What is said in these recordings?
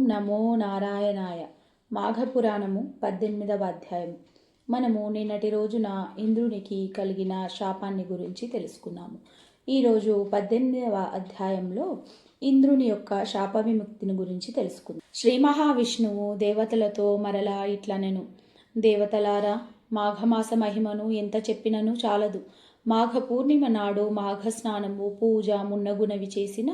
నమో నారాయణాయ. మాఘపురాణము 18వ అధ్యాయం. మనము నిన్నటి రోజున ఇంద్రునికి కలిగిన శాపాన్ని గురించి తెలుసుకున్నాము. ఈరోజు 18వ అధ్యాయంలో ఇంద్రుని యొక్క శాప విముక్తిని గురించి తెలుసుకుందాం. శ్రీ మహావిష్ణువు దేవతలతో మరలా ఇట్లనెను: దేవతలారా, మాఘమాస మహిమను ఎంత చెప్పినను చాలదు. మాఘ పూర్ణిమ నాడు మాఘ స్నానము, పూజ మున్నగునవి చేసిన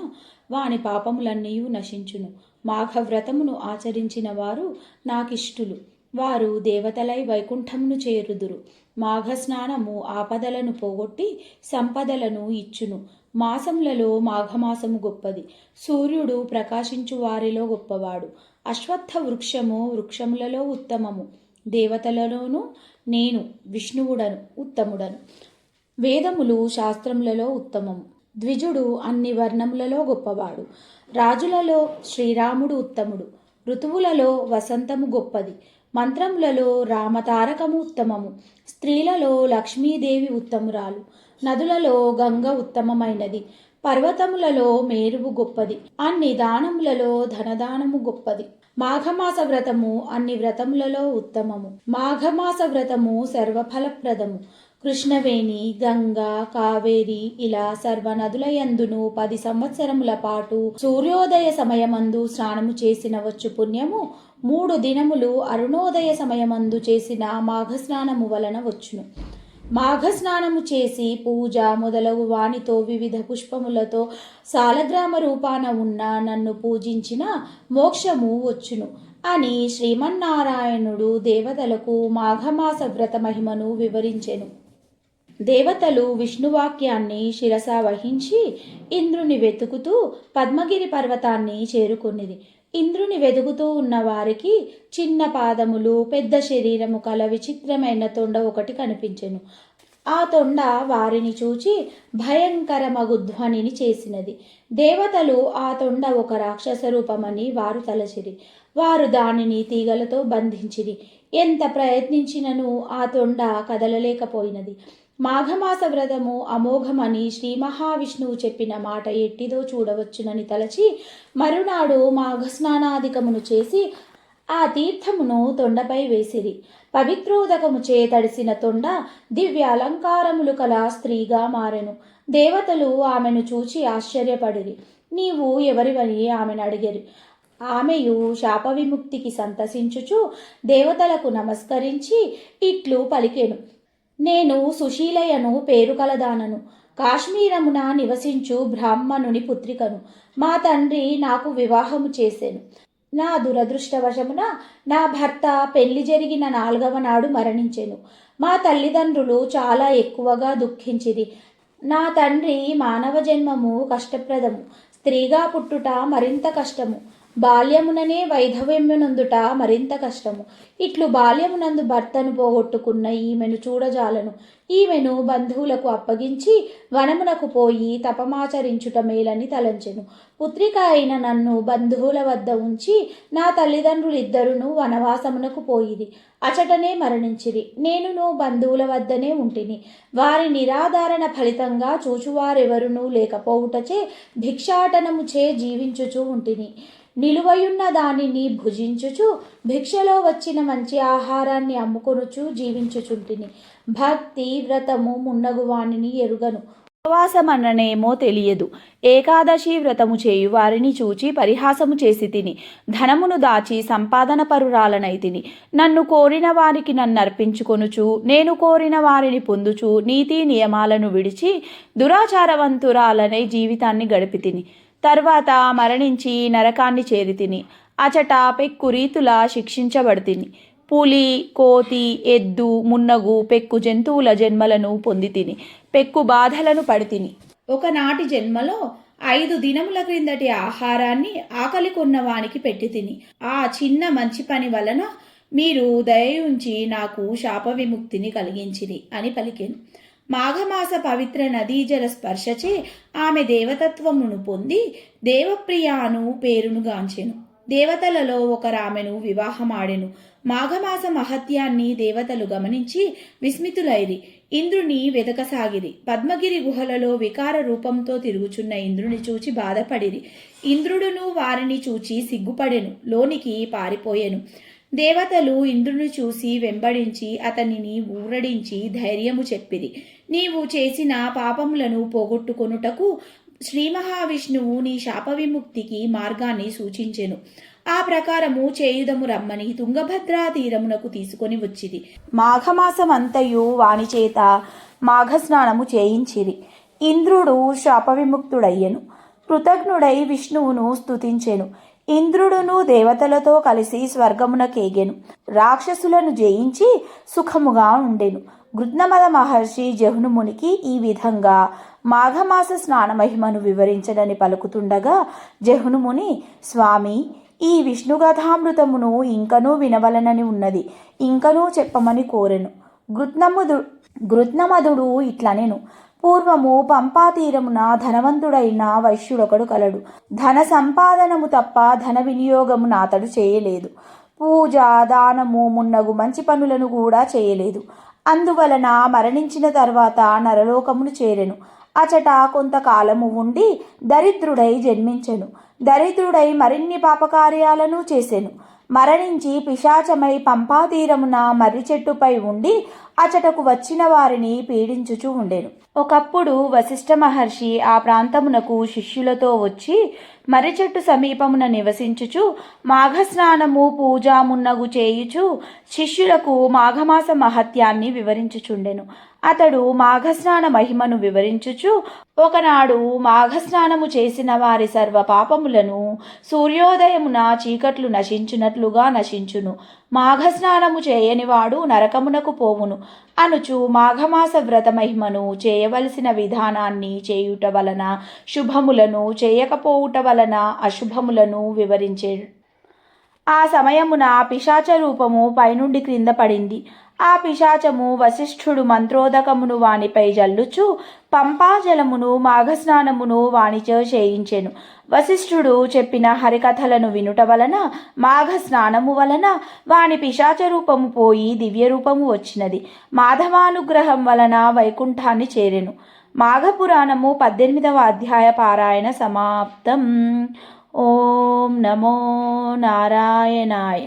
వాని పాపములన్నీ నశించును. మాఘ వ్రతమును ఆచరించిన వారు నాకిష్టులు. వారు దేవతలై వైకుంఠమును చేరుదురు. మాఘ స్నానము ఆపదలను పోగొట్టి సంపదలను ఇచ్చును. మాసములలో మాఘమాసము గొప్పది. సూర్యుడు ప్రకాశించు వారిలో గొప్పవాడు. అశ్వత్థ వృక్షము వృక్షములలో ఉత్తమము. దేవతలలోనూ నేను విష్ణువుడను ఉత్తముడను. వేదములు శాస్త్రములలో ఉత్తమము. ద్విజుడు అన్ని వర్ణములలో గొప్పవాడు. రాజులలో శ్రీరాముడు ఉత్తముడు. ఋతువులలో వసంతము గొప్పది. మంత్రములలో రామతారకము ఉత్తమము. స్త్రీలలో లక్ష్మీదేవి ఉత్తమురాలు. నదులలో గంగ ఉత్తమమైనది. పర్వతములలో మేరువు గొప్పది. అన్ని దానములలో ధనదానము గొప్పది. మాఘమాస వ్రతము అన్ని వ్రతములలో ఉత్తమము. మాఘమాస వ్రతము సర్వఫలప్రదము. కృష్ణవేణి, గంగా, కావేరి ఇలా సర్వ నదులయందును 10 సంవత్సరముల పాటు సూర్యోదయ సమయమందు స్నానము చేసిన వచ్చు పుణ్యము 3 దినములు అరుణోదయ సమయమందు చేసిన మాఘస్నానము వలన వచ్చును. మాఘస్నానము చేసి పూజ మొదలగు వానితో వివిధ పుష్పములతో సాలగ్రామ రూపాన ఉన్న నన్ను పూజించిన మోక్షము వచ్చును అని శ్రీమన్నారాయణుడు దేవతలకు మాఘమాస వ్రత మహిమను వివరించెను. దేవతలు విష్ణువాక్యాన్ని శిరస వహించి ఇంద్రుని వెతుకుతూ పద్మగిరి పర్వతాన్ని చేరుకునిది. ఇంద్రుని వెతుకుతూ ఉన్న వారికి చిన్న పాదములు, పెద్ద శరీరము కల విచిత్రమైన తొండ ఒకటి కనిపించెను. ఆ తొండ వారిని చూచి భయంకరమగు ధ్వనిని చేసినది. దేవతలు ఆ తొండ ఒక రాక్షస రూపమని వారు తలచిరి. వారు దానిని తీగలతో బంధించిరి. ఎంత ప్రయత్నించినను ఆ తొండ కదలలేకపోయినది. మాఘమాస వ్రతము అమోఘమని శ్రీ మహావిష్ణువు చెప్పిన మాట ఎట్టిదో చూడవచ్చునని తలచి మరునాడు మాఘస్నానాధికమును చేసి ఆ తీర్థమును తొండపై వేసిరి. పవిత్రోదకము చే తడిసిన తొండ దివ్య అలంకారములు కల స్త్రీగా మారెను. దేవతలు ఆమెను చూచి ఆశ్చర్యపడిరి. నీవు ఎవరివని ఆమెను అడిగిరి. ఆమెయు శాప విముక్తికి సంతసించుచు దేవతలకు నమస్కరించి ఇట్లు పలికెను: నేను సుశీలయను, పేరు కలదానను. కాశ్మీరమున నివసించు బ్రాహ్మణుని పుత్రికను. మా తండ్రి నాకు వివాహము చేసెను. నా దురదృష్టవశమున నా భర్త పెళ్లి జరిగిన 4వ నాడు మరణించెను. మా తల్లిదండ్రులు చాలా ఎక్కువగా దుఃఖించిరి. నా తండ్రి మానవ జన్మము కష్టప్రదము. స్త్రీగా పుట్టుట మరింత కష్టము. బాల్యముననే వైధవ్యమునందుట మరింత కష్టము. ఇట్లు బాల్యమునందు భర్తను పోగొట్టుకున్న ఈమెను చూడజాలను. ఈమెను బంధువులకు అప్పగించి వనమునకు పోయి తపమాచరించుట మేలని తలంచెను. పుత్రిక అయిన నన్ను బంధువుల వద్ద ఉంచి నా తల్లిదండ్రులిద్దరును వనవాసమునకు పోయిరి. అచటనే మరణించిరి. నేనును బంధువుల వద్దనే ఉంటిని. వారి నిరాధారణ ఫలితంగా చూచువారెవరునూ లేకపోవుటచే భిక్షాటనము చే జీవించుచూ ఉంటిని. నిలువయున్న దానిని భుజించుచు భిక్షలో వచ్చిన మంచి ఆహారాన్ని అమ్ముకొనుచు జీవించుచుంటిని. భక్తి వ్రతము మున్నగు వానిని ఎరుగను. ఉపవాసమననేమో తెలియదు. ఏకాదశి వ్రతము చేయు వారిని చూచి పరిహాసము చేసి తిని ధనమును దాచి సంపాదన పరురాలనైతిని. నన్ను కోరిన వారికి నన్ను అర్పించుకొనుచు నేను కోరిన వారిని పొందుచు నీతి నియమాలను విడిచి దురాచారవంతురాలనై జీవితాన్ని గడిపితిని. తర్వాత మరణించి నరకాన్ని చేరితిని. అచట పెక్కు రీతులా శిక్షించబడితిని. పులి, కోతి, ఎద్దు మున్నగు పెక్కు జంతువుల జన్మలను పొందితిని. పెక్కు బాధలను పడితిని. ఒకనాటి జన్మలో 5 దినముల క్రిందటి ఆహారాన్ని ఆకలి కొన్నవానికి పెట్టి తిని. ఆ చిన్న మంచి పని వలన మీరు దయయుంచి నాకు శాప విముక్తిని కలిగించిరి అని పలికెను. మాఘమాస పవిత్ర నదీజల స్పర్శచే ఆమె దేవతత్వమును పొంది దేవప్రియ అను పేరును గాంచెను. దేవతలలో ఒకరామెను వివాహమాడెను. మాఘమాస మహత్యాన్ని దేవతలు గమనించి విస్మితులైరి. ఇంద్రుని వెదకసాగిరి. పద్మగిరి గుహలలో వికార రూపంతో తిరుగుచున్న ఇంద్రుని చూచి బాధపడిరి. ఇంద్రుడును వారిని చూచి సిగ్గుపడెను, లోనికి పారిపోయెను. దేవతలు ఇంద్రుని చూసి వెంబడించి అతనిని ఊరడించి ధైర్యము చెప్పిరి. నీవు చేసిన పాపములను పోగొట్టుకొనుటకు శ్రీ మహావిష్ణువు నీ శాప విముక్తికి మార్గాన్ని సూచించెను. ఆ ప్రకారము చేయుదము రమ్మని తుంగభద్రా తీరమునకు తీసుకొని వచ్చిది. మాఘమాసమంతయు వాని చేత మాఘస్నానము చేయించిరి. ఇంద్రుడు శాప విముక్తుడయ్యెను. కృతజ్ఞుడై విష్ణువును స్తుతించెను. ఇంద్రుడును దేవతలతో కలిసి స్వర్గమునకేగెను. రాక్షసులను జయించి సుఖముగా ఉండెను. గృత్నమద మహర్షి జహ్నుమునికి ఈ విధంగా మాఘమాస స్నాన మహిమను వివరించడని పలుకుతుండగా జహ్నుముని, స్వామి, ఈ విష్ణుగాథామృతమును ఇంకనూ వినవలనని ఉన్నది, ఇంకనూ చెప్పమని కోరెను. గృత్నమదుడు ఇట్లనెను. పూర్వము పంపాతీరమున ధనవంతుడైన వైశ్యుడొకడు కలడు. ధన సంపాదనము తప్ప ధన వినియోగము నాతడు చేయలేదు. పూజ, దానము మున్నగు మంచి పనులను కూడా చేయలేదు. అందువలన మరణించిన తర్వాత నరలోకమును చేరెను. అచట కొంతకాలము ఉండి దరిద్రుడై జన్మించెను. దరిద్రుడై మరిన్ని పాపకార్యాలను చేసెను. మరణించి పిశాచమై పంపాతీరమున మర్రి చెట్టుపై ఉండి అచటకు వచ్చిన వారిని పీడించుచూ ఉండెను. ఒకప్పుడు వశిష్ఠ మహర్షి ఆ ప్రాంతమునకు శిష్యులతో వచ్చి మర్రి చెట్టు సమీపమున నివసించుచు మాఘస్నానము పూజ మున్నగు చేయుచు శిష్యులకు మాఘమాస మహత్యాన్ని వివరించుచుండెను. అతడు మాఘస్నాన మహిమను వివరించుచు, ఒకనాడు మాఘస్నానము చేసిన వారి సర్వ పాపములను సూర్యోదయమున చీకట్లు నశించునట్లుగా నశించును. మాఘస్నానము చేయనివాడు నరకమునకు పోవును అనుచు మాఘమాస వ్రత మహిమను, చేయవలసిన విధానాన్ని, చేయుట వలన శుభములను, చేయకపోవుట వలన అశుభములను వివరించాడు. ఆ సమయమున పిశాచ రూపము పైనుండి క్రింద పడింది. ఆ పిశాచము వశిష్ఠుడు మంత్రోదకమును వానిపై జల్లుచు పంపాజలమును మాఘస్నానమును వానిచే చేయించెను. వశిష్ఠుడు చెప్పిన హరికథలను వినుట వలన మాఘస్నానము వలన వాని పిశాచ రూపము పోయి దివ్యరూపము వచ్చినది. మాధవానుగ్రహం వలన వైకుంఠాన్ని చేరెను. మాఘపురాణము 18వ అధ్యాయ పారాయణ సమాప్తం. ఓం నమో నారాయణాయ.